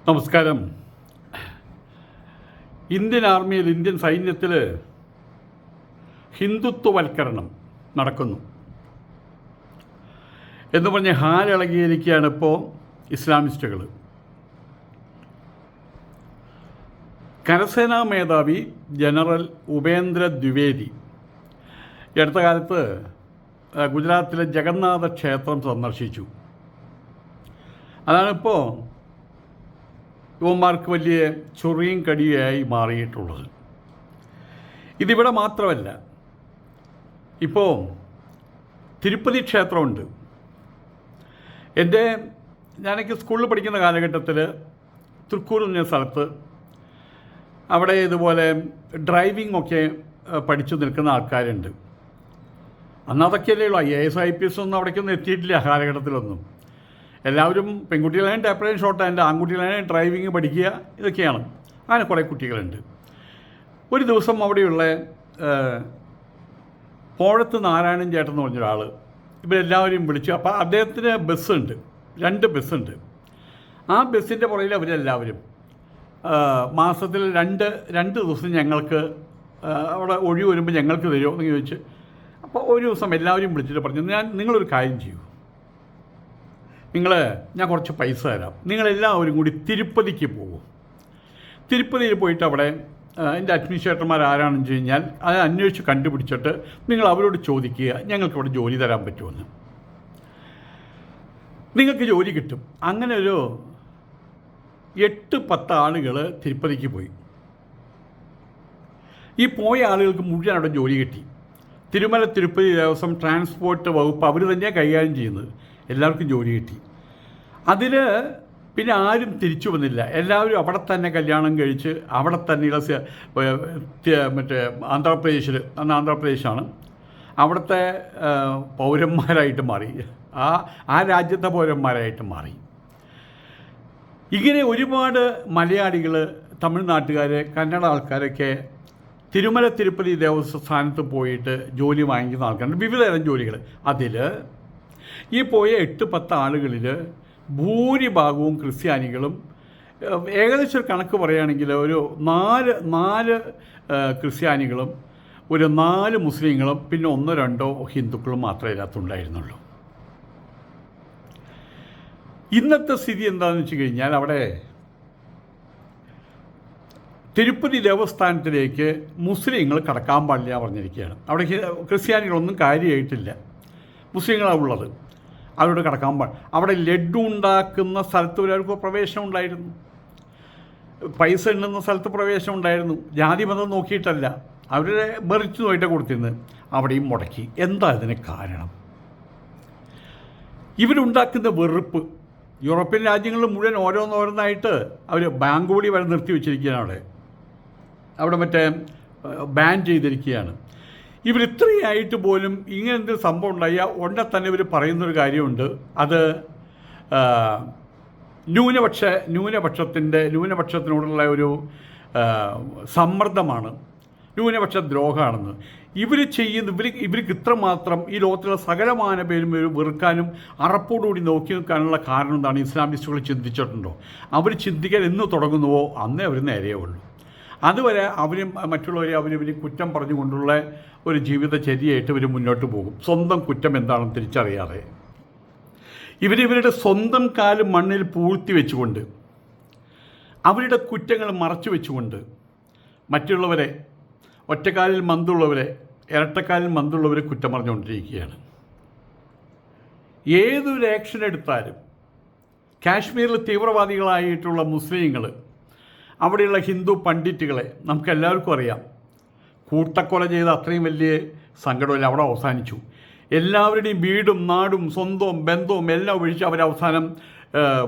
നമസ്കാരം. ഇന്ത്യൻ ആർമിയിൽ, ഇന്ത്യൻ സൈന്യത്തിൽ ഹിന്ദുത്വവൽക്കരണം നടക്കുന്നു എന്ന് പറഞ്ഞ് ഹാലിളകിയിരിക്കുകയാണ് ഇപ്പോൾ ഇസ്ലാമിസ്റ്റുകൾ. കരസേനാ മേധാവി ജനറൽ ഉപേന്ദ്ര ദ്വിവേദി ഈ അടുത്ത കാലത്ത് ഗുജറാത്തിലെ ജഗന്നാഥ ക്ഷേത്രം സന്ദർശിച്ചു. അതാണിപ്പോൾ യുവന്മാർക്ക് വലിയ ചൊറിയും കടിയായി മാറിയിട്ടുള്ളത്. ഇതിവിടെ മാത്രമല്ല, ഇപ്പോൾ തിരുപ്പതി ക്ഷേത്രമുണ്ട്. ഞാനൊക്കെ സ്കൂളിൽ പഠിക്കുന്ന കാലഘട്ടത്തിൽ തൃക്കൂർ എന്ന സ്ഥലത്ത് അവിടെ ഇതുപോലെ ഡ്രൈവിംഗ് ഒക്കെ പഠിച്ചു നിൽക്കുന്ന ആൾക്കാരുണ്ട്. അന്ന് അതൊക്കെയല്ലേ ഉള്ളൂ. IAS IPS ഒന്നും അവിടേക്കൊന്നും എത്തിയിട്ടില്ല ആ കാലഘട്ടത്തിലൊന്നും. എല്ലാവരും പെൺകുട്ടികളായാലും ടാപ്പറേൻ ഷോർട്ട് ഹാൻഡ്, ആൺകുട്ടികളായാലും ഡ്രൈവിങ് പഠിക്കുക, ഇതൊക്കെയാണ്. അങ്ങനെ കുറേ കുട്ടികളുണ്ട്. ഒരു ദിവസം അവിടെയുള്ള പോഴത്ത് നാരായണൻ ചേട്ടൻ എന്ന് പറഞ്ഞൊരാൾ ഇവരെല്ലാവരെയും വിളിച്ചു. അപ്പോൾ അദ്ദേഹത്തിന് ബസ്സുണ്ട്, 2 ബസ്സുണ്ട്. ആ ബസ്സിൻ്റെ പുറകിൽ അവരെല്ലാവരും മാസത്തിൽ രണ്ട് ദിവസം ഞങ്ങൾക്ക് അവിടെ ഒഴിവ് വരുമ്പോൾ ഞങ്ങൾക്ക് തരുമോ എന്ന് ചോദിച്ച്. അപ്പോൾ ഒരു ദിവസം എല്ലാവരും വിളിച്ചിട്ട് പറഞ്ഞു, നിങ്ങളൊരു കാര്യം ചെയ്യൂ, ഞാൻ കുറച്ച് പൈസ തരാം, നിങ്ങളെല്ലാവരും കൂടി തിരുപ്പതിക്ക് പോകും. തിരുപ്പതിയിൽ പോയിട്ട് അവിടെ എൻ്റെ അഡ്മിനിസ്ട്രേറ്റർമാർ ആരാണെന്ന് വെച്ച് കഴിഞ്ഞാൽ അത് അന്വേഷിച്ച് കണ്ടുപിടിച്ചിട്ട് നിങ്ങൾ അവരോട് ചോദിക്കുക, ഞങ്ങൾക്കിവിടെ ജോലി തരാൻ പറ്റുമെന്ന്. നിങ്ങൾക്ക് ജോലി കിട്ടും. അങ്ങനെ ഒരു 8-10 ആളുകൾ തിരുപ്പതിക്ക് പോയി. ഈ പോയ ആളുകൾക്ക് മുഴുവൻ അവിടെ ജോലി കിട്ടി. തിരുമല തിരുപ്പതി ദേവസ്വം ട്രാൻസ്പോർട്ട് വകുപ്പ് അവർ തന്നെയാണ് കൈകാര്യം ചെയ്യുന്നത്. എല്ലാവർക്കും ജോലി കിട്ടി. അതിൽ പിന്നെ ആരും തിരിച്ചു വന്നില്ല. എല്ലാവരും അവിടെ തന്നെ കല്യാണം കഴിച്ച് അവിടെ തന്നെയുള്ള മറ്റേ അന്ന് ആന്ധ്രാപ്രദേശാണ്, അവിടുത്തെ പൗരന്മാരായിട്ട് മാറി. ആ രാജ്യത്തെ പൗരന്മാരായിട്ട് മാറി. ഇങ്ങനെ ഒരുപാട് മലയാളികൾ, തമിഴ്നാട്ടുകാർ, കന്നഡ ആൾക്കാരൊക്കെ തിരുമല തിരുപ്പതി ദേവസ്ഥാനത്ത് പോയിട്ട് ജോലി വാങ്ങിക്കുന്ന ആൾക്കാരുണ്ട്, വിവിധതരം ജോലികൾ. അതിൽ ഈ പോയ 8-10 ആളുകളിൽ ഭൂരിഭാഗവും ക്രിസ്ത്യാനികളും. ഏകദേശം ഒരു കണക്ക് പറയുകയാണെങ്കിൽ ഒരു 4 ക്രിസ്ത്യാനികളും, ഒരു 4 മുസ്ലിങ്ങളും, പിന്നെ 1-2 ഹിന്ദുക്കളും മാത്രമേ ഇതിനകത്തുണ്ടായിരുന്നുള്ളൂ. ഇന്നത്തെ സ്ഥിതി എന്താണെന്ന് വെച്ച് കഴിഞ്ഞാൽ, അവിടെ തിരുപ്പതി ദേവസ്ഥാനത്തിലേക്ക് മുസ്ലിങ്ങൾ കടക്കാൻ പാടില്ല പറഞ്ഞിരിക്കുകയാണ്. അവിടെ ക്രിസ്ത്യാനികളൊന്നും കാര്യമായിട്ടില്ല, മുസ്ലിങ്ങളാണ് ഉള്ളത്. അവരോട് കടക്കാൻ അവിടെ ലഡ്ഡു ഉണ്ടാക്കുന്ന സ്ഥലത്ത് ഒരാൾക്ക് പ്രവേശനം ഉണ്ടായിരുന്നു, പൈസ ഉണ്ടെന്ന സ്ഥലത്ത് പ്രവേശനം ഉണ്ടായിരുന്നു. ജാതി മതം നോക്കിയിട്ടല്ല, അവരെ മെറിച്ച് നോക്കിയിട്ട് കൊടുത്തിരുന്നത്. അവിടെയും മുടക്കി. എന്താ ഇതിന് കാരണം? ഇവരുണ്ടാക്കുന്ന വെറുപ്പ്. യൂറോപ്യൻ രാജ്യങ്ങളിൽ മുഴുവൻ ഓരോന്നോരോന്നായിട്ട് അവർ ബാങ്ക് വഴി വരെ നിർത്തി വെച്ചിരിക്കുകയാണ്. അവിടെ മറ്റേ ബാൻ ചെയ്തിരിക്കുകയാണ്. ഇവരിത്രയായിട്ട് പോലും ഇങ്ങനെ എന്തൊരു സംഭവം ഉണ്ടായാൽ ഉടനെ തന്നെ ഇവർ പറയുന്നൊരു കാര്യമുണ്ട്. അത് ന്യൂനപക്ഷത്തിനോടുള്ള ഒരു സമ്മർദ്ദമാണ്, ന്യൂനപക്ഷ ദ്രോഹമാണെന്ന്. ഇവർക്ക് ഇത്രമാത്രം ഈ ലോകത്തിലുള്ള സകലമാന പേരും വെറുക്കാനും അറപ്പോടുകൂടി നോക്കി നിൽക്കാനുള്ള കാരണം എന്താണ്? ഇസ്ലാമിസ്റ്റുകൾ ചിന്തിച്ചിട്ടുണ്ടോ? അവർ ചിന്തിക്കാൻ എന്ന് തുടങ്ങുന്നുവോ അന്നേ അവർ നേരെയുള്ളൂ. അതുവരെ മറ്റുള്ളവരെ അവരിവർ കുറ്റം പറഞ്ഞുകൊണ്ടുള്ള ഒരു ജീവിതചര്യയായിട്ട് ഇവർ മുന്നോട്ട് പോകും, സ്വന്തം കുറ്റം എന്താണെന്ന് തിരിച്ചറിയാതെ. ഇവരുടെ സ്വന്തം കാല് മണ്ണിൽ പൂഴ്ത്തി വെച്ചുകൊണ്ട്, അവരുടെ കുറ്റങ്ങൾ മറച്ചു വെച്ചുകൊണ്ട് മറ്റുള്ളവരെ, ഒറ്റക്കാലിൽ മന്തുള്ളവരെ, ഇരട്ടക്കാലിൽ മന്തുള്ളവരെ കുറ്റം പറഞ്ഞുകൊണ്ടിരിക്കുകയാണ്. ഏതൊരു ആക്ഷൻ എടുത്താലും കാശ്മീരിൽ തീവ്രവാദികളായിട്ടുള്ള മുസ്ലിങ്ങൾ, അവിടെയുള്ള ഹിന്ദു പണ്ഡിറ്റുകളെ നമുക്കെല്ലാവർക്കും അറിയാം. കൂട്ടക്കൊല ചെയ്ത അത്രയും വലിയ സങ്കടമില്ല, അവിടെ അവസാനിച്ചു. എല്ലാവരുടെയും വീടും നാടും സ്വന്തവും ബന്ധവും എല്ലാം ഒഴിച്ച് അവരവസാനം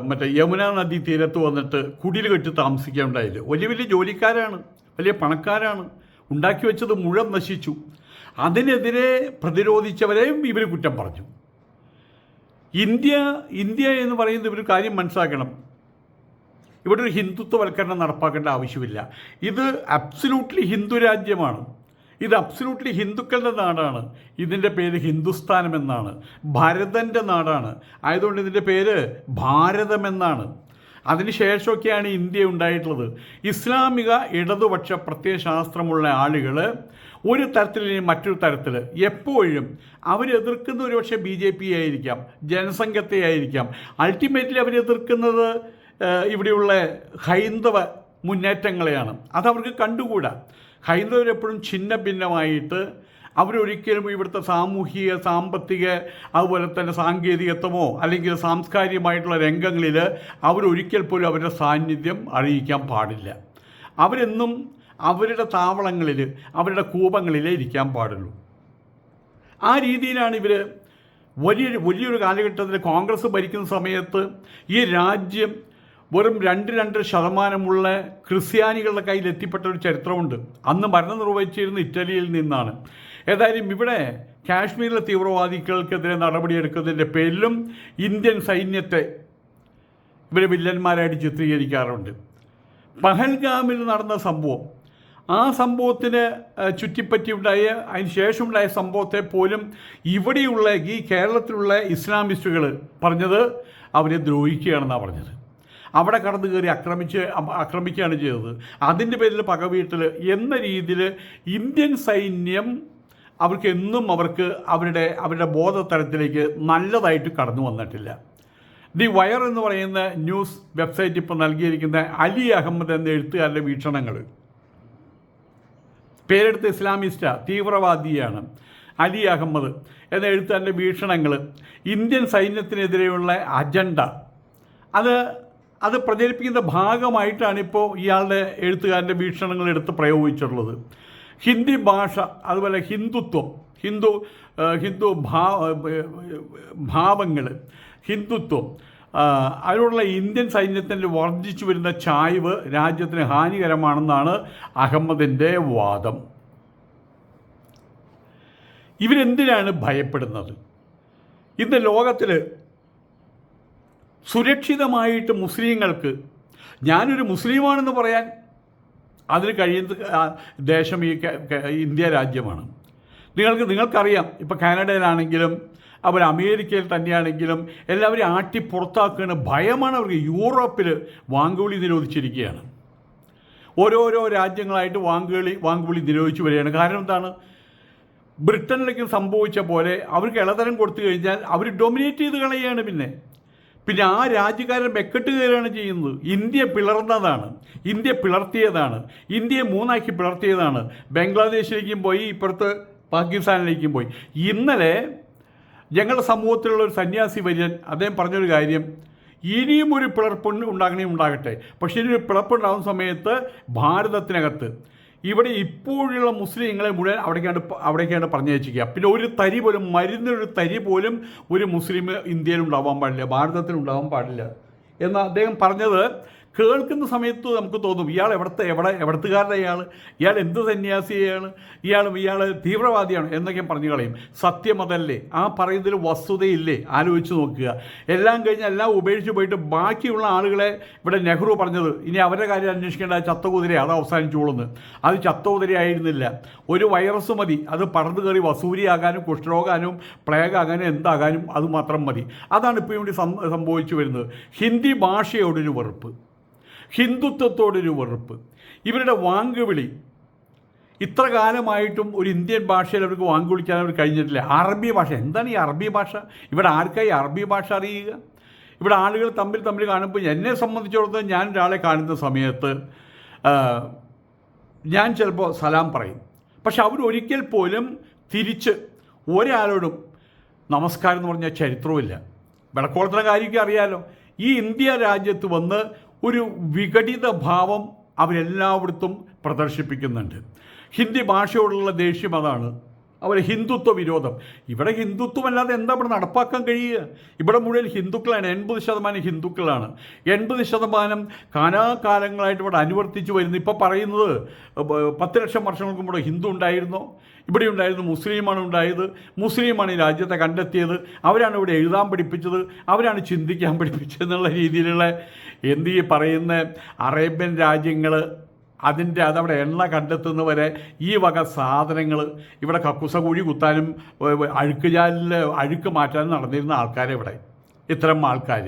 മറ്റേ യമുന നദി തീരത്ത് വന്നിട്ട് കുടിൽ കെട്ടി താമസിക്കുകയുണ്ടായില്ല. വലിയ വലിയ ജോലിക്കാരാണ്, വലിയ പണക്കാരാണ്, ഉണ്ടാക്കി വെച്ചത് മുഴുവൻ നശിച്ചു. അതിനെതിരെ പ്രതിരോധിച്ചവരെയും ഇവർ കുറ്റം പറഞ്ഞു. ഇന്ത്യ എന്ന് പറയുന്നത് ഇവർ കാര്യം മനസ്സിലാക്കണം. ഇവിടെ ഒരു ഹിന്ദുത്വവൽക്കരണം നടപ്പാക്കേണ്ട ആവശ്യമില്ല. ഇത് അബ്സല്യൂട്ട്ലി ഹിന്ദു രാജ്യമാണ്. ഇത് അബ്സല്യൂട്ട്ലി ഹിന്ദുക്കളുടെ നാടാണ്. ഇതിൻ്റെ പേര് ഹിന്ദുസ്ഥാനം എന്നാണ്. ഭരതൻ്റെ നാടാണ്. ആയതുകൊണ്ട് ഇതിൻ്റെ പേര് ഭാരതമെന്നാണ്. അതിനുശേഷമൊക്കെയാണ് ഇന്ത്യ ഉണ്ടായിട്ടുള്ളത്. ഇസ്ലാമിക ഇടതുപക്ഷ പ്രത്യയശാസ്ത്രമുള്ള ആളുകൾ ഒരു തരത്തിൽ മറ്റൊരു തരത്തിൽ എപ്പോഴും അവരെതിർക്കുന്ന ഒരുപക്ഷെ BJP ആയിരിക്കാം, ജനസംഘത്തെ ആയിരിക്കാം. അൾട്ടിമേറ്റ്ലി അവരെതിർക്കുന്നത് ഇവിടെയുള്ള ഹൈന്ദവ മുന്നേറ്റങ്ങളെയാണ്. അതവർക്ക് കണ്ടുകൂടാ. ഹൈന്ദവരെപ്പോഴും ഛിന്ന ഭിന്നമായിട്ട് അവരൊരിക്കലും ഇവിടുത്തെ സാമൂഹിക, സാമ്പത്തിക, അതുപോലെ തന്നെ സാങ്കേതികത്വമോ അല്ലെങ്കിൽ സാംസ്കാരികമായിട്ടുള്ള രംഗങ്ങളിൽ അവരൊരിക്കൽ പോലും അവരുടെ സാന്നിധ്യം അറിയിക്കാൻ പാടില്ല. അവരെന്നും അവരുടെ താവളങ്ങളിൽ, അവരുടെ കൂപങ്ങളിലേ ഇരിക്കാൻ പാടുള്ളൂ. ആ രീതിയിലാണ് ഇവർ വലിയൊരു കാലഘട്ടത്തിൽ കോൺഗ്രസ് ഭരിക്കുന്ന സമയത്ത് ഈ രാജ്യം വെറും 2% ക്രിസ്ത്യാനികളുടെ കയ്യിൽ എത്തിപ്പെട്ട ഒരു ചരിത്രമുണ്ട്. അന്ന് ഭരണം നിർവഹിച്ചിരുന്ന ഇറ്റലിയിൽ നിന്നാണ്. ഏതായാലും ഇവിടെ കാശ്മീരിലെ തീവ്രവാദികൾക്കെതിരെ നടപടിയെടുക്കുന്നതിൻ്റെ പേരിലും ഇന്ത്യൻ സൈന്യത്തെ ഇവർ വില്ലന്മാരായിട്ട് ചിത്രീകരിക്കാറുണ്ട്. പഹൽഗാമിൽ നടന്ന സംഭവം, ആ സംഭവത്തിന് ചുറ്റിപ്പറ്റിയുണ്ടായ അതിന് ശേഷമുണ്ടായ സംഭവത്തെ പോലും ഇവിടെയുള്ള ഈ കേരളത്തിലുള്ള ഇസ്ലാമിസ്റ്റുകൾ പറഞ്ഞത് അവരെ ദ്രോഹിക്കുകയാണെന്നാണ് പറഞ്ഞത്. അവിടെ കടന്നു കയറി ആക്രമിക്കുകയാണ് ചെയ്തത്. അതിൻ്റെ പേരിൽ പകവീട്ടൽ എന്ന രീതിയിൽ ഇന്ത്യൻ സൈന്യം അവർക്ക് അവരുടെ ബോധതലത്തിലേക്ക് നല്ലതായിട്ട് കടന്നു വന്നിട്ടില്ല. ദി വയർ എന്ന് പറയുന്ന ന്യൂസ് വെബ്സൈറ്റ് ഇപ്പോൾ നൽകിയിരിക്കുന്ന അലി അഹമ്മദ് എന്ന എഴുത്തുകാരൻ്റെ വീക്ഷണങ്ങൾ, പേരെടുത്ത് ഇസ്ലാമിസ്റ്റാ, തീവ്രവാദിയാണ് അലി അഹമ്മദ് എന്ന എഴുത്തുകാരൻ്റെ വീക്ഷണങ്ങൾ, ഇന്ത്യൻ സൈന്യത്തിനെതിരെയുള്ള അജണ്ട, അത് പ്രചരിപ്പിക്കുന്ന ഭാഗമായിട്ടാണ് ഇപ്പോൾ ഇയാളുടെ എഴുത്തുകാരൻ്റെ വീക്ഷണങ്ങൾ എടുത്ത് പ്രയോഗിച്ചിട്ടുള്ളത്. ഹിന്ദി ഭാഷ, അതുപോലെ ഹിന്ദുത്വം, ഹിന്ദു ഭാവങ്ങൾ, ഹിന്ദുത്വം, അതിനുള്ള ഇന്ത്യൻ സൈന്യത്തിൽ വർദ്ധിച്ചു വരുന്ന ചായ്വ് രാജ്യത്തിന് ഹാനികരമാണെന്നാണ് അഹമ്മദിൻ്റെ വാദം. ഇവരെന്തിനാണ് ഭയപ്പെടുന്നത്? ഇന്ന് ലോകത്തിൽ സുരക്ഷിതമായിട്ട് മുസ്ലിങ്ങൾക്ക്, ഞാനൊരു മുസ്ലിമാണെന്ന് പറയാൻ അതിന് കഴിയുന്ന ദേശം ഈ ഇന്ത്യ രാജ്യമാണ്. നിങ്ങൾക്കറിയാം, ഇപ്പോൾ കാനഡയിലാണെങ്കിലും അവർ അമേരിക്കയിൽ തന്നെയാണെങ്കിലും എല്ലാവരും ആട്ടി പുറത്താക്കുകയാണ്. ഭയമാണ് അവർക്ക്. യൂറോപ്പിൽ വാങ്കുവിളി നിരോധിച്ചിരിക്കുകയാണ്. ഓരോരോ രാജ്യങ്ങളായിട്ട് വാങ്കുവിളി നിരോധിച്ചു വരികയാണ്. കാരണം എന്താണ്? ബ്രിട്ടനിലേക്ക് സംഭവിച്ച പോലെ അവർക്ക് ഇളതരം കൊടുത്തു കഴിഞ്ഞാൽ അവർ ഡൊമിനേറ്റ് ചെയ്ത് കളയുകയാണ്. പിന്നെ ആ രാജ്യക്കാരൻ മെക്കെട്ട് കയറുകയാണ് ചെയ്യുന്നത്. ഇന്ത്യ പിളർന്നതാണ്, ഇന്ത്യ പിളർത്തിയതാണ്, ഇന്ത്യയെ മൂന്നാക്കി പിളർത്തിയതാണ്. ബംഗ്ലാദേശിലേക്കും പോയി, ഇപ്പുറത്ത് പാകിസ്ഥാനിലേക്കും പോയി. ഇന്നലെ ഞങ്ങളുടെ സമൂഹത്തിലുള്ള ഒരു സന്യാസി വര്യൻ അദ്ദേഹം പറഞ്ഞൊരു കാര്യം, ഇനിയും ഒരു പിളർപ്പ് ഉണ്ടാകട്ടെ, പക്ഷേ ഇനിയൊരു പിളർപ്പുണ്ടാകുന്ന സമയത്ത് ഭാരതത്തിനകത്ത് ഇവിടെ ഇപ്പോഴുള്ള മുസ്ലിങ്ങളെ മുഴുവൻ അവിടേക്കാണ് പറഞ്ഞയച്ചിരിക്കുക. പിന്നെ ഒരു തരി പോലും, മരുന്നൊരു തരി പോലും ഒരു മുസ്ലിം ഇന്ത്യയിൽ ഉണ്ടാവാൻ പാടില്ല, ഭാരതത്തിൽ ഉണ്ടാവാൻ പാടില്ല എന്ന് അദ്ദേഹം പറഞ്ഞത് കേൾക്കുന്ന സമയത്ത് നമുക്ക് തോന്നും, ഇയാൾ എവിടത്തുകാരനാണ്, ഇയാൾ എന്ത് സന്യാസിയാണ്, ഇയാൾ തീവ്രവാദിയാണ് എന്നൊക്കെ പറഞ്ഞു കളയും. സത്യം അതല്ലേ? ആ പറയുന്നതിൽ വസ്തുതയില്ലേ? ആലോചിച്ച് നോക്കുക. എല്ലാം കഴിഞ്ഞ് എല്ലാം ഉപേക്ഷിച്ച് പോയിട്ട് ബാക്കിയുള്ള ആളുകളെ ഇവിടെ നെഹ്റു പറഞ്ഞത്, ഇനി അവരുടെ കാര്യം അന്വേഷിക്കേണ്ട, ചത്തകുതിര അത് അവസാനിച്ചോളുന്നു. അത് ചത്തകുതിരയായിരുന്നില്ല, ഒരു വൈറസ് മതി, അത് പറന്നു കയറി വസൂരിയാകാനും കുഷ്ഠരോഗാനും പ്ലേഗാകാനും എന്താകാനും അത് മാത്രം മതി. അതാണ് ഇപ്പോൾ ഇവിടെ സംഭവിച്ചു വരുന്നത്. ഹിന്ദി ഭാഷയോടൊരു വെറുപ്പ്, ഹിന്ദുത്വത്തോടൊരു വെറുപ്പ്, ഇവരുടെ വാങ്കുവിളി. ഇത്ര കാലമായിട്ടും ഒരു ഇന്ത്യൻ ഭാഷയിൽ അവർക്ക് വാങ്കുവിളിക്കാൻ അവർ കഴിഞ്ഞിട്ടില്ല. അറബി ഭാഷ, എന്താണ് ഈ അറബി ഭാഷ? ഇവിടെ ആർക്കായി അറബി ഭാഷ അറിയുക? ഇവിടെ ആളുകൾ തമ്മിൽ കാണുമ്പോൾ, എന്നെ സംബന്ധിച്ചിടത്തോളം ഞാൻ ഒരാളെ കാണുന്ന സമയത്ത് ഞാൻ ചിലപ്പോൾ സലാം പറയും, പക്ഷെ അവരൊരിക്കൽ പോലും തിരിച്ച് ഒരാളോടും നമസ്കാരം എന്ന് പറഞ്ഞ ചരിത്രവുമില്ല. വിളക്കോളത്തിൻ്റെ കാര്യമൊക്കെ അറിയാലോ. ഈ ഇന്ത്യ രാജ്യത്ത് വന്ന് ഒരു വിഘടിത ഭാവം അവരെല്ലായിടത്തും പ്രദർശിപ്പിക്കുന്നുണ്ട്. ഹിന്ദി ഭാഷയോടുള്ള ദേഷ്യം അതാണ്. അവരെ ഹിന്ദുത്വ വിരോധം. ഇവിടെ ഹിന്ദുത്വമല്ലാതെ എന്താ ഇവിടെ നടപ്പാക്കാൻ കഴിയുക? ഇവിടെ മുഴുവൻ ഹിന്ദുക്കളാണ്. 80% ഹിന്ദുക്കളാണ്. 80% കാലാകാലങ്ങളായിട്ട് ഇവിടെ അനുവർത്തിച്ച് വരുന്നു. ഇപ്പോൾ പറയുന്നത് 10 ലക്ഷം വർഷങ്ങൾക്ക് മുമ്പ് ഹിന്ദു ഉണ്ടായിരുന്നോ? ഇവിടെ ഉണ്ടായിരുന്നു, മുസ്ലിമാണ് ഉണ്ടായത്, മുസ്ലിമാണ് ഈ രാജ്യത്തെ കണ്ടെത്തിയത്, അവരാണ് ഇവിടെ എഴുതാൻ പഠിപ്പിച്ചത്, അവരാണ് ചിന്തിക്കാൻ പഠിപ്പിച്ചതെന്നുള്ള രീതിയിലുള്ള ഈ പറയുന്ന അറേബ്യൻ രാജ്യങ്ങൾ അതവിടെ എണ്ണ കണ്ടെത്തുന്നവരെ ഈ വക സാധനങ്ങൾ ഇവിടെ കക്കുസ കുഴി കുത്താനും അഴുക്ക് മാറ്റാനും നടന്നിരുന്ന ആൾക്കാരെ ഇവിടെ ഇത്തരം ആൾക്കാർ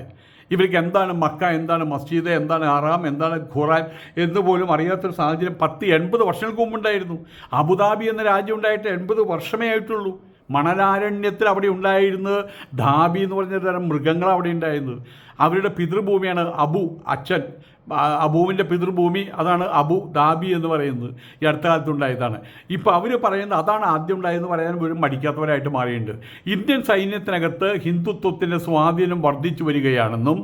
ഇവർക്ക് എന്താണ് മക്ക, എന്താണ് മസ്ജിദ്, എന്താണ് ഹറാം, എന്താണ് ഖുറാൻ എന്ന് പോലും അറിയാത്തൊരു സാഹചര്യം 80 വർഷങ്ങൾക്ക് മുമ്പുണ്ടായിരുന്നു. അബുദാബി എന്ന രാജ്യം ഉണ്ടായിട്ട് 80 വർഷമേ ആയിട്ടുള്ളൂ. മണലാരണ്യത്തിൽ അവിടെ ഉണ്ടായിരുന്നത് ധാബി എന്ന് പറഞ്ഞ തരം മൃഗങ്ങൾ അവിടെ ഉണ്ടായിരുന്നത്. അവരുടെ പിതൃഭൂമിയാണ് അച്ഛൻ അബുവിൻ്റെ പിതൃഭൂമി, അതാണ് അബു ധാബി എന്ന് പറയുന്നത്. ഈ അടുത്ത കാലത്തുണ്ടായതാണ്. ഇപ്പോൾ അവർ പറയുന്നത് അതാണ് ആദ്യം ഉണ്ടായതെന്ന് പറയാൻ പോലും മടിക്കാത്തവരായിട്ട് മാറിയിട്ടുണ്ട്. ഇന്ത്യൻ സൈന്യത്തിനകത്ത് ഹിന്ദുത്വത്തിൻ്റെ സ്വാധീനം വർദ്ധിച്ചു വരികയാണെന്നും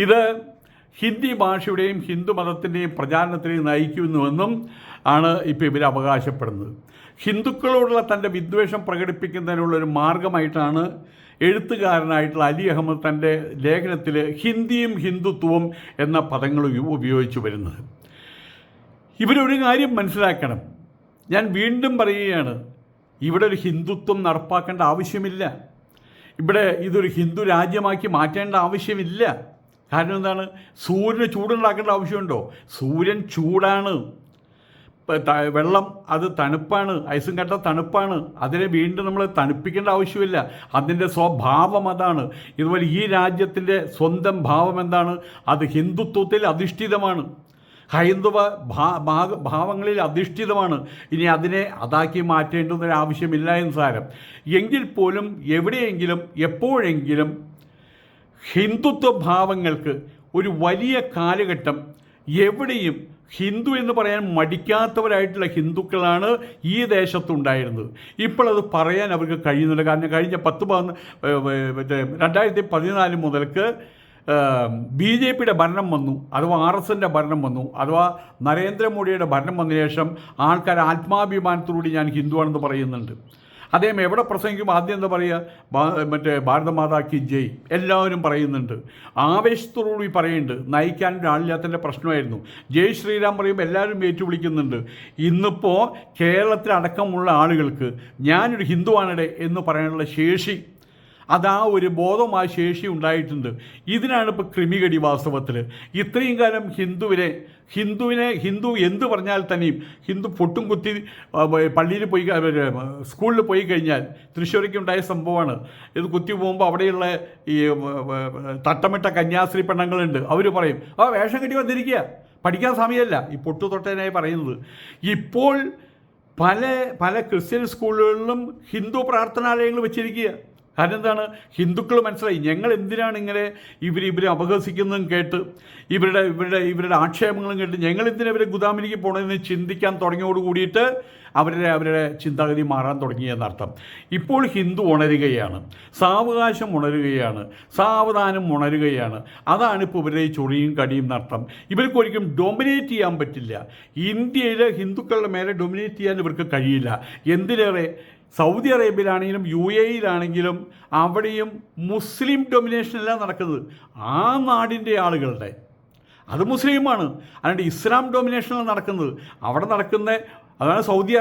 ഇത് ഹിന്ദി ഭാഷയുടെയും ഹിന്ദു മതത്തിൻ്റെയും പ്രചാരണത്തിലേക്ക് നയിക്കുന്നുവെന്നും ആണ് ഇപ്പോൾ ഇവർ അവകാശപ്പെടുന്നത്. ഹിന്ദുക്കളോടുള്ള തൻ്റെ വിദ്വേഷം പ്രകടിപ്പിക്കുന്നതിനുള്ളൊരു മാർഗമായിട്ടാണ് എഴുത്തുകാരനായിട്ടുള്ള അലി അഹമ്മദ് തൻ്റെ ലേഖനത്തിൽ ഹിന്ദിയും ഹിന്ദുത്വവും എന്ന പദങ്ങൾ ഉപയോഗിച്ചു വരുന്നത്. ഇവരൊരു കാര്യം മനസ്സിലാക്കണം, ഞാൻ വീണ്ടും പറയുകയാണ്, ഇവിടെ ഒരു ഹിന്ദുത്വം നടപ്പാക്കേണ്ട ആവശ്യമില്ല. ഇവിടെ ഇതൊരു ഹിന്ദു രാജ്യമാക്കി മാറ്റേണ്ട ആവശ്യമില്ല. കാരണം എന്താണ്? സൂര്യന് ചൂടുണ്ടാക്കേണ്ട ആവശ്യമുണ്ടോ? സൂര്യൻ ചൂടാണ്, വെള്ളം അത് തണുപ്പാണ്, ഐസും കട്ട തണുപ്പാണ്. അതിനെ വീണ്ടും നമ്മൾ തണുപ്പിക്കേണ്ട ആവശ്യമില്ല. അതിൻ്റെ സ്വഭാവം അതാണ്. ഇതുപോലെ ഈ രാജ്യത്തിൻ്റെ സ്വന്തം ഭാവം എന്താണ്? അത് ഹിന്ദുത്വത്തിൽ അധിഷ്ഠിതമാണ്, ഹൈന്ദവ ഭാവങ്ങളിൽ അധിഷ്ഠിതമാണ്. ഇനി അതിനെ അതാക്കി മാറ്റേണ്ടുന്നൊരു ആവശ്യമില്ല എന്ന് സാരം. എങ്കിൽ പോലും എവിടെയെങ്കിലും എപ്പോഴെങ്കിലും ഹിന്ദുത്വ ഭാവങ്ങൾക്ക് ഒരു വലിയ കാലഘട്ടം എവിടെയും ഹിന്ദു എന്ന് പറയാൻ മടിക്കാത്തവരായിട്ടുള്ള ഹിന്ദുക്കളാണ് ഈ ദേശത്തുണ്ടായിരുന്നത്. ഇപ്പോൾ അത് പറയാൻ അവർക്ക് കഴിയുന്നില്ല. കാരണം കഴിഞ്ഞ 2014 മുതൽക്ക് BJPയുടെ ഭരണം വന്നു, അഥവാ RSൻ്റെ ഭരണം വന്നു, അഥവാ നരേന്ദ്രമോദിയുടെ ഭരണം വന്ന ശേഷം ആൾക്കാർ ആത്മാഭിമാനത്തോടുകൂടി ഞാൻ ഹിന്ദുവാണെന്ന് പറയുന്നുണ്ട്. അദ്ദേഹം എവിടെ പ്രസംഗിക്കും ആദ്യം എന്താ പറയുക? ഭാരതമാതാ കി ജയ് എല്ലാവരും പറയുന്നുണ്ട്, ആവേശത്തോടുകൂടി പറയുന്നുണ്ട്. നയിക്കാൻ ഒരാളില്ലാത്തതിൻ്റെ പ്രശ്നമായിരുന്നു. ജയ് ശ്രീരാം പറയുമ്പോൾ എല്ലാവരും ഏറ്റുവിളിക്കുന്നുണ്ട്. ഇന്നിപ്പോൾ കേരളത്തിലടക്കമുള്ള ആളുകൾക്ക് ഞാനൊരു ഹിന്ദുവാണിടെ എന്ന് പറയാനുള്ള ശേഷി, അതാ ഒരു ബോധമായ ശേഷി ഉണ്ടായിട്ടുണ്ട്. ഇതിനാണ് ഇപ്പോൾ ക്രിമികടി. വാസ്തവത്തിൽ ഇത്രയും കാലം ഹിന്ദു എന്ത് പറഞ്ഞാൽ തന്നെയും ഹിന്ദു പൊട്ടും കുത്തി പള്ളിയിൽ പോയി സ്കൂളിൽ പോയി കഴിഞ്ഞാൽ, തൃശ്ശൂരൊക്കെ ഉണ്ടായ സംഭവമാണ് ഇത്, കുത്തി പോകുമ്പോൾ അവിടെയുള്ള ഈ തട്ടമിട്ട കന്യാസ്ത്രീ പെണ്ണുങ്ങളുണ്ട്, അവർ പറയും വേഷം കെട്ടി വന്നിരിക്കുക, പഠിക്കാൻ സമയമല്ല, ഈ പൊട്ടു തൊട്ടേനായി പറയുന്നത്. ഇപ്പോൾ പല ക്രിസ്ത്യൻ സ്കൂളുകളിലും ഹിന്ദു പ്രാർത്ഥനാലയങ്ങൾ വെച്ചിരിക്കുക. കാരണം എന്താണ്? ഹിന്ദുക്കൾ മനസ്സിലായി ഞങ്ങൾ എന്തിനാണ് ഇങ്ങനെ ഇവരെ അപഹസിക്കുന്നതും കേട്ട് ഇവരുടെ ആക്ഷേപങ്ങളും കേട്ട് ഞങ്ങൾ എന്തിനാ ഇവരെ ഗുദാമിലേക്ക് പോകണമെന്ന് ചിന്തിക്കാൻ തുടങ്ങിയോടുകൂടിയിട്ട് അവരുടെ ചിന്താഗതി മാറാൻ തുടങ്ങിയെന്നർത്ഥം. ഇപ്പോൾ ഹിന്ദു ഉണരുകയാണ്, സാവകാശം ഉണരുകയാണ്, സാവധാനം ഉണരുകയാണ്. അതാണിപ്പോൾ ഇവരുടെ ചൊറിയും കടിയും എന്നർത്ഥം. ഇവർക്ക് ഒരിക്കലും ഡൊമിനേറ്റ് ചെയ്യാൻ പറ്റില്ല. ഇന്ത്യയിൽ ഹിന്ദുക്കളുടെ മേലെ ഡൊമിനേറ്റ് ചെയ്യാൻ ഇവർക്ക് കഴിയില്ല. എന്തിനേറെ സൗദി അറേബ്യയിലാണെങ്കിലും UAE അവിടെയും മുസ്ലിം ഡൊമിനേഷനല്ല നടക്കുന്നത്, ആ നാടിൻ്റെ ആളുകളുടെ, അത് മുസ്ലിമാണ്. അല്ലാണ്ട് ഇസ്ലാം ഡൊമിനേഷനാണ് നടക്കുന്നത്. അവിടെ അതാണ് സൗദി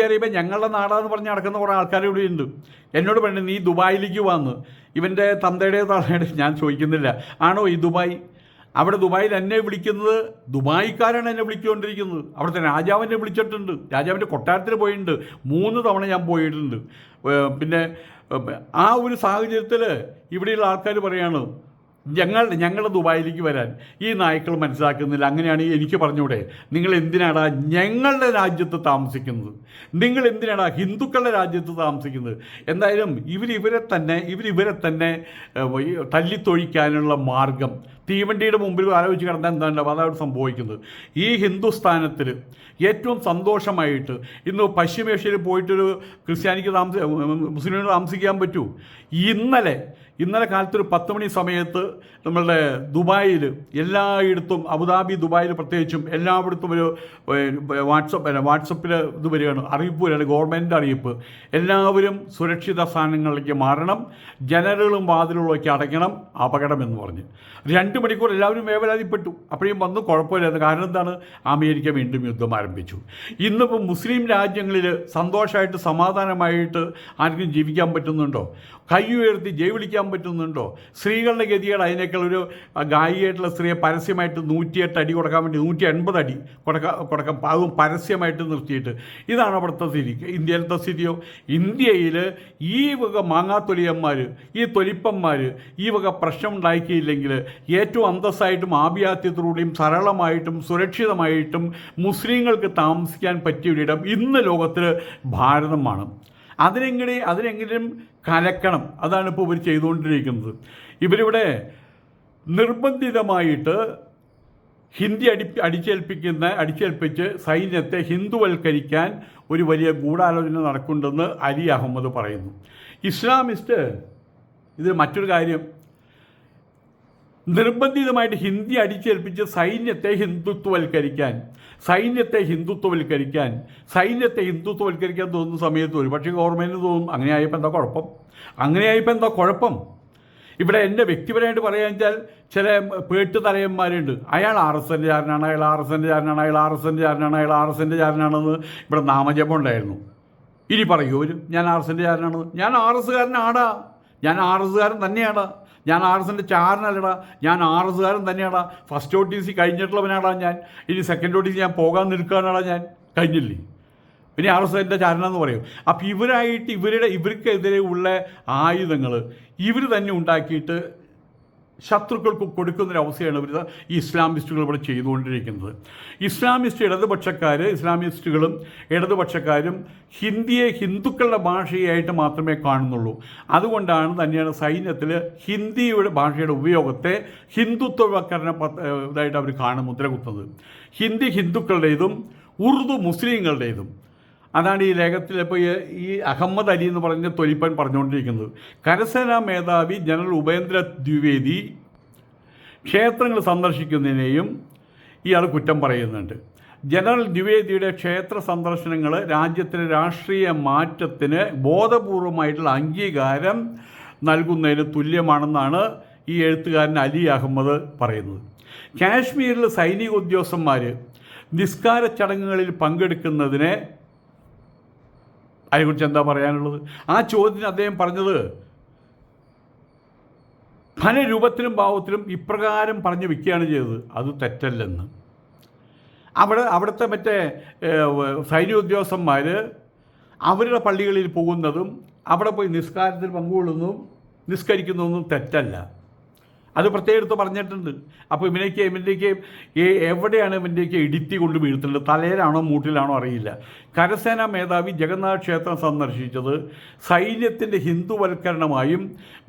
അറേബ്യ ഞങ്ങളുടെ നാടാന്ന് പറഞ്ഞ് നടക്കുന്ന കുറേ ആൾക്കാർ ഇവിടെ ഉണ്ട്. എന്നോട് പറഞ്ഞു നീ ദുബായിലേക്ക് വന്ന്, ഇവൻ്റെ തന്തയുടെ തള്ളയുടെ ഞാൻ ചോദിക്കുന്നില്ല, ആണോ ഈ ദുബായ്? അവിടെ ദുബായിൽ എന്നെ വിളിക്കുന്നത്, ദുബായിക്കാരാണ് എന്നെ വിളിച്ചുകൊണ്ടിരിക്കുന്നത്. അവിടുത്തെ രാജാവിനെ വിളിച്ചിട്ടുണ്ട്, രാജാവിൻ്റെ കൊട്ടാരത്തിൽ പോയിട്ടുണ്ട്, 3 തവണ ഞാൻ പോയിട്ടുണ്ട്. പിന്നെ ആ ഒരു സാഹചര്യത്തിൽ ഇവിടെയുള്ള ആൾക്കാർ പറയാണ് ഞങ്ങളുടെ ദുബായിലേക്ക് വരാൻ ഈ നായ്ക്കൾ മനസ്സിലാക്കുന്നില്ല. അങ്ങനെയാണെങ്കിൽ എനിക്ക് പറഞ്ഞൂടെ, നിങ്ങൾ എന്തിനാടാ ഞങ്ങളുടെ രാജ്യത്ത് താമസിക്കുന്നത്? നിങ്ങൾ എന്തിനാടാ ഹിന്ദുക്കളുടെ രാജ്യത്ത് താമസിക്കുന്നത്? എന്തായാലും ഇവരെ തന്നെ തല്ലിത്തൊഴിക്കാനുള്ള മാർഗം തീവണ്ടിയുടെ മുമ്പിൽ ആലോചിച്ച് കിടന്നാൽ എന്താണ്ടാവും? അതാണ് സംഭവിക്കുന്നത്. ഈ ഹിന്ദുസ്ഥാനത്തിൽ ഏറ്റവും സന്തോഷമായിട്ട് ഇന്ന് പശ്ചിമേഷ്യയിൽ പോയിട്ടൊരു ക്രിസ്ത്യാനിക്ക് മുസ്ലിമിന് താമസിക്കാൻ പറ്റൂ? ഇന്നലെ കാലത്തൊരു 10 മണി സമയത്ത് നമ്മളുടെ ദുബായിൽ എല്ലായിടത്തും, അബുദാബി ദുബായിൽ പ്രത്യേകിച്ചും എല്ലായിടത്തും ഒരു വാട്സപ്പിൽ ഇത് വരികയാണ്, അറിയിപ്പ് വരികയാണ്, ഗവൺമെൻറ് അറിയിപ്പ്. എല്ലാവരും സുരക്ഷിത സ്ഥാനങ്ങളിലേക്ക് മാറണം, ജനലുകളും വാതിലുകളൊക്കെ അടയ്ക്കണം, അപകടമെന്ന് പറഞ്ഞ് 2 മണിക്കൂർ എല്ലാവരും വേവലാതിപ്പെട്ടു. അപ്പോഴും വന്നു കുഴപ്പമില്ലായിരുന്നു. കാരണം എന്താണ്? അമേരിക്ക വീണ്ടും യുദ്ധം ആരംഭിച്ചു. ഇന്നിപ്പോൾ മുസ്ലിം രാജ്യങ്ങളിൽ സന്തോഷമായിട്ട് സമാധാനമായിട്ട് ആർക്കും ജീവിക്കാൻ പറ്റുന്നുണ്ടോ? കൈ ഉയർത്തി ജയ് വിളിക്കാൻ പറ്റുന്നുണ്ടോ? സ്ത്രീകളുടെ ഗതികൾ അതിനേക്കാൾ ഒരു ഗായികയായിട്ടുള്ള സ്ത്രീയെ പരസ്യമായിട്ട് 108 അടി കൊടുക്കാൻ വേണ്ടി 180 അടി കൊടുക്കാൻ അതും പരസ്യമായിട്ട് നിർത്തിയിട്ട്. ഇതാണ് അവിടുത്തെ സ്ഥിതി. ഇന്ത്യയിലത്തെ സ്ഥിതിയോ? ഇന്ത്യയിൽ ഈ വക മാങ്ങാത്തൊലിയന്മാർ, ഈ തൊലിപ്പന്മാർ ഈ വക പ്രശ്നം ഉണ്ടാക്കിയില്ലെങ്കിൽ ഏറ്റവും അന്തസ്സായിട്ടും ആഭിയാത്യത്തോടെയും സരളമായിട്ടും സുരക്ഷിതമായിട്ടും മുസ്ലിങ്ങൾക്ക് താമസിക്കാൻ പറ്റിയൊരിടം ഇന്ന് ലോകത്തിൽ ഭാരതമാണ്. അതിനെങ്കിലും കലക്കണം. അതാണ് ഇപ്പോൾ ഇവർ ചെയ്തുകൊണ്ടിരിക്കുന്നത്. ഇവരിവിടെ നിർബന്ധിതമായിട്ട് ഹിന്ദി അടിച്ചേൽപ്പിച്ച് സൈന്യത്തെ ഹിന്ദുവൽക്കരിക്കാൻ ഒരു വലിയ ഗൂഢാലോചന നടക്കുന്നുണ്ടെന്ന് അലി അഹമ്മദ് പറയുന്നു. ഇസ്ലാമിസ്റ്റ് ഇത് മറ്റൊരു കാര്യം, നിർബന്ധിതമായിട്ട് ഹിന്ദി അടിച്ചേൽപ്പിച്ച് സൈന്യത്തെ ഹിന്ദുത്വവൽക്കരിക്കാൻ തോന്നുന്ന സമയത്ത് ഒരു പക്ഷേ ഗവൺമെൻറ് തോന്നും അങ്ങനെയായപ്പോൾ എന്താ കുഴപ്പം. ഇവിടെ എൻ്റെ വ്യക്തിപരമായിട്ട് പറയാൻ വെച്ചാൽ ചില പേട്ട് തലയന്മാരുണ്ട്. അയാൾ RSSൻ്റെ ചാരനാണെന്ന് ഇവിടെ നാമജപം ഉണ്ടായിരുന്നു. ഇനി പറയൂ ഒരു ഞാൻ RSSൻ്റെ ചാരനാണെന്ന്? ഞാൻ RSSകാരനാടാ, ഞാൻ RSSകാരൻ തന്നെയാടാ, ഞാൻ RSSൻ്റെ ചാരനല്ലടാ, ഞാൻ RSSകാരൻ തന്നെയാടാ. ഫസ്റ്റ് OTC കഴിഞ്ഞിട്ടുള്ളവനാടാ ഞാൻ. ഇനി സെക്കൻഡ് OTC ഞാൻ പോകാൻ നിൽക്കാനാടാ ഞാൻ. കഴിഞ്ഞില്ലേ? പിന്നെ RSSൻ്റെ ചാരനെന്ന് പറയും. അപ്പോൾ ഇവർക്കെതിരെ ഉള്ള ആയുധങ്ങൾ ഇവർ തന്നെ ഉണ്ടാക്കിയിട്ട് ശത്രുക്കൾക്ക് കൊടുക്കുന്നൊരവസ്ഥയാണ് ഇവർ ഈ ഇസ്ലാമിസ്റ്റുകൾ ഇവിടെ ചെയ്തുകൊണ്ടിരിക്കുന്നത്. ഇസ്ലാമിസ്റ്റുകളും ഇടതുപക്ഷക്കാരും ഹിന്ദിയെ ഹിന്ദുക്കളുടെ ഭാഷയായിട്ട് മാത്രമേ കാണുന്നുള്ളൂ. അതുകൊണ്ടാണ് തന്നെയാണ് സൈന്യത്തിൽ ഹിന്ദിയുടെ ഭാഷയുടെ ഉപയോഗത്തെ ഹിന്ദുത്വവൽക്കരണ ഇതായിട്ട് അവർ മുദ്ര കുത്തുന്നത്. ഹിന്ദി ഹിന്ദുക്കളുടേതും ഉറുദു മുസ്ലിങ്ങളുടേതും. അതാണ് ഈ ലേഖത്തിൽ ഇപ്പോൾ ഈ അഹമ്മദ് അലി എന്ന് പറഞ്ഞ തൊലിപ്പൻ പറഞ്ഞുകൊണ്ടിരിക്കുന്നത്. കരസേനാ മേധാവി ജനറൽ ഉപേന്ദ്ര ദ്വിവേദി ക്ഷേത്രങ്ങൾ സന്ദർശിക്കുന്നതിനെയും ഇയാൾ കുറ്റം പറയുന്നുണ്ട്. ജനറൽ ദ്വിവേദിയുടെ ക്ഷേത്ര സന്ദർശനങ്ങൾ രാജ്യത്തിലെ രാഷ്ട്രീയ മാറ്റത്തിന് ബോധപൂർവമായിട്ടുള്ള അംഗീകാരം നൽകുന്നതിന് തുല്യമാണെന്നാണ് ഈ എഴുത്തുകാരൻ അലി അഹമ്മദ് പറയുന്നത്. കാശ്മീരിൽ സൈനിക ഉദ്യോഗസ്ഥന്മാർ നിസ്കാര ചടങ്ങുകളിൽ പങ്കെടുക്കുന്നതിനെ അതിനെക്കുറിച്ച് എന്താ പറയാനുള്ളത്? ആ ചോദ്യത്തിന് അദ്ദേഹം പറഞ്ഞത് പല രൂപത്തിലും ഭാവത്തിലും ഇപ്രകാരം പറഞ്ഞു വയ്ക്കുകയാണ് ചെയ്തത്. അത് തെറ്റല്ലെന്ന്. അവിടുത്തെ മറ്റേ സൈനിക ഉദ്യോഗസ്ഥന്മാർ അവരുടെ പള്ളികളിൽ പോകുന്നതും അവിടെ പോയി നിസ്കാരത്തിൽ പങ്കുകൊള്ളുന്നതും നിസ്കരിക്കുന്നതൊന്നും തെറ്റല്ല. അത് പ്രത്യേകം പറഞ്ഞിട്ടുണ്ട്. അപ്പോൾ ഇവനേക്ക് എവിടെയാണ് ഇവൻ്റെയൊക്കെ ഇടുത്തി കൊണ്ട് വീഴ്ത്തേണ്ടത്? തലയിലാണോ മൂട്ടിലാണോ അറിയില്ല. കരസേനാ മേധാവി ജഗന്നാഥ് ക്ഷേത്രം സന്ദർശിച്ചത് സൈന്യത്തിൻ്റെ ഹിന്ദുവൽക്കരണമായും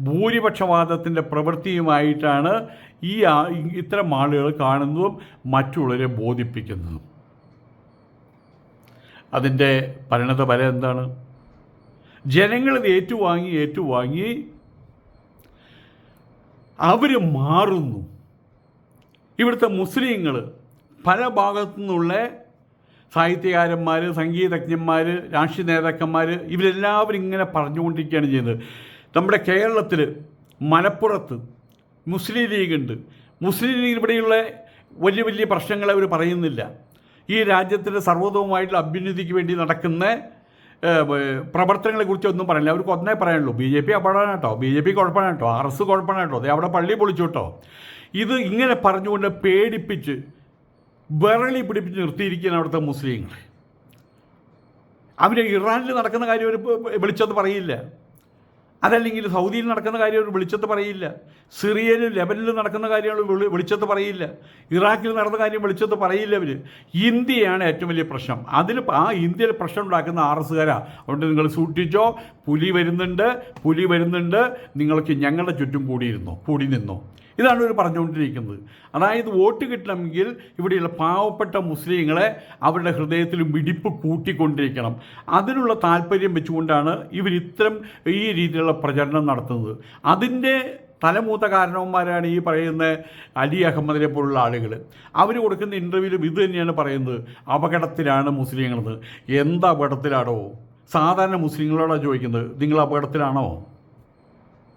ഭൂരിപക്ഷവാദത്തിൻ്റെ പ്രവൃത്തിയുമായിട്ടാണ് ഇത്തരം ആളുകൾ കാണുന്നതും മറ്റുള്ളവരെ ബോധിപ്പിക്കുന്നതും. അതിൻ്റെ പരിണത ഫലം എന്താണ്? ജനങ്ങളിത് ഏറ്റുവാങ്ങി അവർ മാറുന്നു. ഇവിടുത്തെ മുസ്ലിങ്ങൾ പല ഭാഗത്തു നിന്നുള്ള സാഹിത്യകാരന്മാർ, സംഗീതജ്ഞന്മാർ, രാഷ്ട്രീയ നേതാക്കന്മാർ ഇവരെല്ലാവരും ഇങ്ങനെ പറഞ്ഞുകൊണ്ടിരിക്കുകയാണ് ചെയ്യുന്നത്. നമ്മുടെ കേരളത്തിൽ മലപ്പുറത്ത് മുസ്ലിം ലീഗുണ്ട്. മുസ്ലിം ലീഗ് ഇവിടെയുള്ള വലിയ വലിയ പ്രശ്നങ്ങൾ അവർ പറയുന്നില്ല. ഈ രാജ്യത്തിൻ്റെ സർവ്വതവുമായിട്ടുള്ള അഭ്യുന്നതിക്ക് വേണ്ടി നടക്കുന്ന പ്രവർത്തനങ്ങളെക്കുറിച്ച് ഒന്നും പറയില്ല. അവർക്ക് ഒന്നേ പറയാനുള്ളൂ, BJP അപകടമാണ് കേട്ടോ, BJP കുഴപ്പമാണ് കേട്ടോ, RS കുഴപ്പമാണ് കേട്ടോ, അതേ അവിടെ പള്ളി പൊളിച്ചു കേട്ടോ. ഇത് ഇങ്ങനെ പറഞ്ഞുകൊണ്ട് പേടിപ്പിച്ച് വിരളി പിടിപ്പിച്ച് നിർത്തിയിരിക്കുകയാണ് അവിടുത്തെ മുസ്ലിങ്ങൾ. അവർ ഇറാനിൽ നടക്കുന്ന കാര്യം അവർ വിളിച്ചത് പറയില്ല, അതല്ലെങ്കിൽ സൗദിയിൽ നടക്കുന്ന കാര്യം അവർ വിളിച്ചത് പറയില്ല, സിറിയയിലും ലെബനിലും നടക്കുന്ന കാര്യങ്ങൾ വിളിച്ചത് പറയില്ല, ഇറാഖിൽ നടന്ന കാര്യം വിളിച്ചത് പറയില്ല. അവർ ഇന്ത്യയാണ് ഏറ്റവും വലിയ പ്രശ്നം. ആ ഇന്ത്യയിൽ പ്രശ്നം ഉണ്ടാക്കുന്ന RSകാരാണ്. അതുകൊണ്ട് നിങ്ങൾ സൂക്ഷിച്ചോ, പുലി വരുന്നുണ്ട്, നിങ്ങൾക്ക് ഞങ്ങളുടെ ചുറ്റും കൂടി നിന്നോ. ഇതാണ് ഇവർ പറഞ്ഞുകൊണ്ടിരിക്കുന്നത്. അതായത് വോട്ട് കിട്ടണമെങ്കിൽ ഇവിടെയുള്ള പാവപ്പെട്ട മുസ്ലിങ്ങളെ അവരുടെ ഹൃദയത്തിൽ മിടിപ്പ് കൂട്ടിക്കൊണ്ടിരിക്കണം. അതിനുള്ള താല്പര്യം വെച്ചുകൊണ്ടാണ് ഇവർ ഈ രീതിയിലുള്ള പ്രചരണം നടത്തുന്നത്. അതിൻ്റെ തലമൂത്ത കാരണവന്മാരാണ് ഈ പറയുന്ന അലി അഹമ്മദിനെ പോലുള്ള ആളുകൾ. അവർ കൊടുക്കുന്ന ഇൻ്റർവ്യൂവിലും ഇത് തന്നെയാണ് പറയുന്നത്, അപകടത്തിലാണ് മുസ്ലിങ്ങളെന്ന്. എന്ത് അപകടത്തിലാണോ? സാധാരണ മുസ്ലിങ്ങളോടാണ് ചോദിക്കുന്നത്, നിങ്ങൾ അപകടത്തിലാണോ?